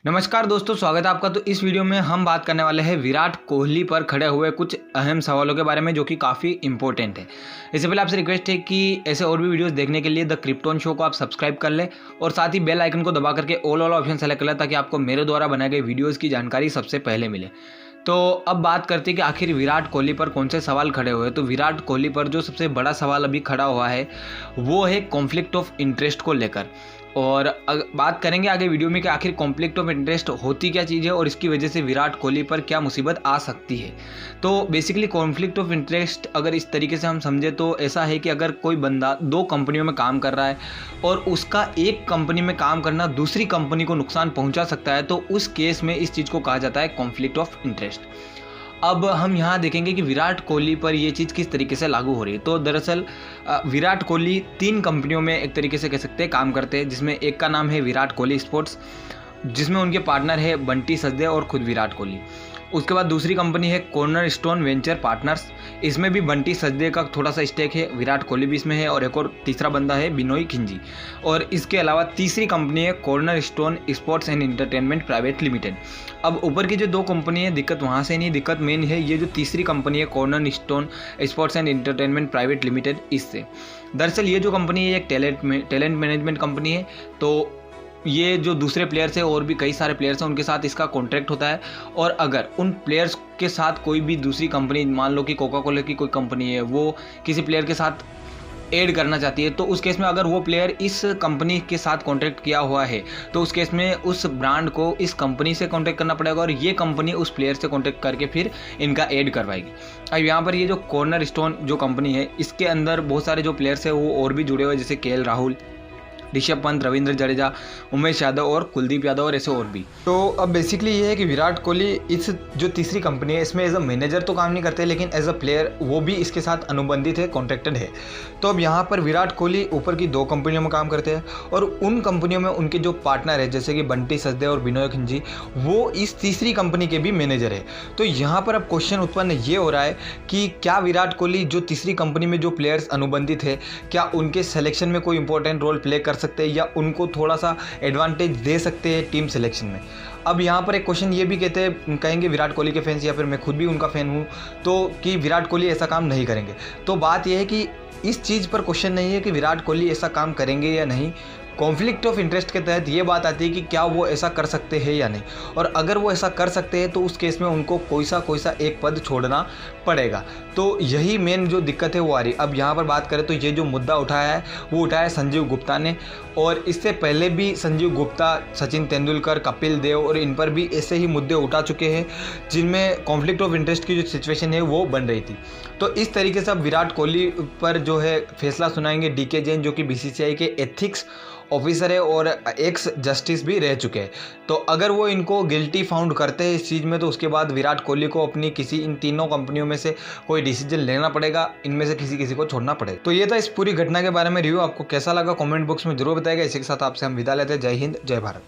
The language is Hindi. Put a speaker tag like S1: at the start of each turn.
S1: नमस्कार दोस्तों, स्वागत है आपका। तो इस वीडियो में हम बात करने वाले हैं विराट कोहली पर खड़े हुए कुछ अहम सवालों के बारे में, जो कि काफ़ी इंपॉर्टेंट है। इससे पहले आपसे रिक्वेस्ट है कि ऐसे और भी वीडियोस देखने के लिए द क्रिप्टोन शो को आप सब्सक्राइब कर लें और साथ ही बेल आइकन को दबा करके ऑल ऑप्शन सेलेक्ट कर लें, ताकि आपको मेरे द्वारा बनाए गए वीडियोज़ की जानकारी सबसे पहले मिले। तो अब बात करते हैं कि आखिर विराट कोहली पर कौन से सवाल खड़े हुए हैं। तो विराट कोहली पर जो सबसे बड़ा सवाल अभी खड़ा हुआ है वो है कॉन्फ्लिक्ट ऑफ इंटरेस्ट को लेकर। और बात करेंगे आगे वीडियो में कि आखिर कॉन्फ्लिक्ट ऑफ इंटरेस्ट होती क्या चीज़ है और इसकी वजह से विराट कोहली पर क्या मुसीबत आ सकती है। तो बेसिकली कॉन्फ्लिक्ट ऑफ इंटरेस्ट अगर इस तरीके से हम समझे तो ऐसा है कि अगर कोई बंदा दो कंपनियों में काम कर रहा है और उसका एक कंपनी में काम करना दूसरी कंपनी को नुकसान पहुंचा सकता है, तो उस केस में इस चीज़ को कहा जाता है कॉन्फ्लिक्ट ऑफ इंटरेस्ट। अब हम यहाँ देखेंगे कि विराट कोहली पर ये चीज़ किस तरीके से लागू हो रही है। तो दरअसल विराट कोहली 3 कंपनियों में एक तरीके से कह सकते हैं काम करते हैं, जिसमें एक का नाम है विराट कोहली स्पोर्ट्स, जिसमें उनके पार्टनर है बंटी सचदेव और खुद विराट कोहली। उसके बाद दूसरी कंपनी है कॉर्नर स्टोन वेंचर पार्टनर्स, इसमें भी बंटी सचदेव का थोड़ा सा स्टेक है, विराट कोहली भी इसमें है और एक और तीसरा बंदा है बिनोई खिंजी। और इसके अलावा तीसरी कंपनी है corner stone sports and entertainment private limited. अब ऊपर की जो 2 कंपनी है, दिक्कत वहाँ से नहीं, दिक्कत मेन है ये जो तीसरी कंपनी है corner stone sports and entertainment private limited, इससे। दरअसल ये जो कंपनी है एक टैलेंट मैनेजमेंट कंपनी है। तो ये जो दूसरे प्लेयर्स हैं और भी कई सारे प्लेयर्स हैं, उनके साथ इसका कॉन्ट्रैक्ट होता है। और अगर उन प्लेयर्स के साथ कोई भी दूसरी कंपनी, मान लो कि कोका कोला की कोई कंपनी है, वो किसी प्लेयर के साथ ऐड करना चाहती है, तो उस केस में अगर वो प्लेयर इस कंपनी के साथ कॉन्ट्रैक्ट किया हुआ है, तो उस केस में उस ब्रांड को इस कंपनी से कॉन्ट्रैक्ट करना पड़ेगा और ये कंपनी उस प्लेयर से कॉन्ट्रैक्ट करके फिर इनका ऐड करवाएगी। अब यहाँ पर ये जो कॉर्नर स्टोन जो कंपनी है, इसके अंदर बहुत सारे जो प्लेयर्स हैं वो और भी जुड़े हुए हैं, जैसे केएल राहुल, ऋषभ पंत, रविंद्र जडेजा, उमेश यादव और कुलदीप यादव और ऐसे और भी। तो अब बेसिकली ये है कि विराट कोहली इस जो तीसरी कंपनी है इसमें एज अ मैनेजर तो काम नहीं करते, लेकिन एज अ प्लेयर वो भी इसके साथ अनुबंधित है, कॉन्ट्रैक्टेड है। तो अब यहाँ पर विराट कोहली ऊपर की 2 कंपनियों में काम करते हैं और उन कंपनियों में उनके जो पार्टनर है, जैसे कि बंटी सचदेव और बिनोय खिंजी, वो इस तीसरी कंपनी के भी मैनेजर है। तो यहाँ पर अब क्वेश्चन उत्पन्न ये हो रहा है कि क्या विराट कोहली जो तीसरी कंपनी में जो प्लेयर्स अनुबंधित है, क्या उनके सिलेक्शन में कोई इंपॉर्टेंट रोल प्ले कर सकते हैं या उनको थोड़ा सा एडवांटेज दे सकते हैं टीम सिलेक्शन में। अब यहाँ पर एक क्वेश्चन ये भी कहेंगे विराट कोहली के फैंस, या फिर मैं खुद भी उनका फ़ैन हूँ, तो कि विराट कोहली ऐसा काम नहीं करेंगे। तो बात यह है कि इस चीज़ पर क्वेश्चन नहीं है कि विराट कोहली ऐसा काम करेंगे या नहीं। कॉन्फ्लिक्ट ऑफ इंटरेस्ट के तहत ये बात आती है कि क्या वो ऐसा कर सकते हैं या नहीं, और अगर वो ऐसा कर सकते हैं तो उस केस में उनको कोई सा एक पद छोड़ना पड़ेगा। तो यही मेन जो दिक्कत है वो आ रही। अब यहाँ पर बात करें तो ये जो मुद्दा उठाया है वो उठाया है संजीव गुप्ता ने, और इससे पहले भी संजीव गुप्ता, सचिन तेंदुलकर, कपिल देव और इन पर भी ऐसे ही मुद्दे उठा चुके हैं, जिनमें कॉन्फ्लिक्ट ऑफ इंटरेस्ट की जो सिचुएशन है वो बन रही थी। तो इस तरीके से अब विराट कोहली पर जो है फैसला सुनाएंगे डीके जैन, जो कि बीसीसीआई के एथिक्स ऑफिसर है और एक्स जस्टिस भी रह चुके हैं। तो अगर वो इनको गिल्टी फाउंड करते हैं इस चीज़ में, तो उसके बाद विराट कोहली को अपनी किसी इन तीनों कंपनियों में से कोई डिसीजन लेना पड़ेगा, इनमें से किसी को छोड़ना पड़ेगा। तो ये था इस पूरी घटना के बारे में रिव्यू। आपको कैसा लगा कमेंट बॉक्स में जरूर बताइएगा। इसी के साथ आपसे हम विदा लेते हैं। जय हिंद, जय भारत।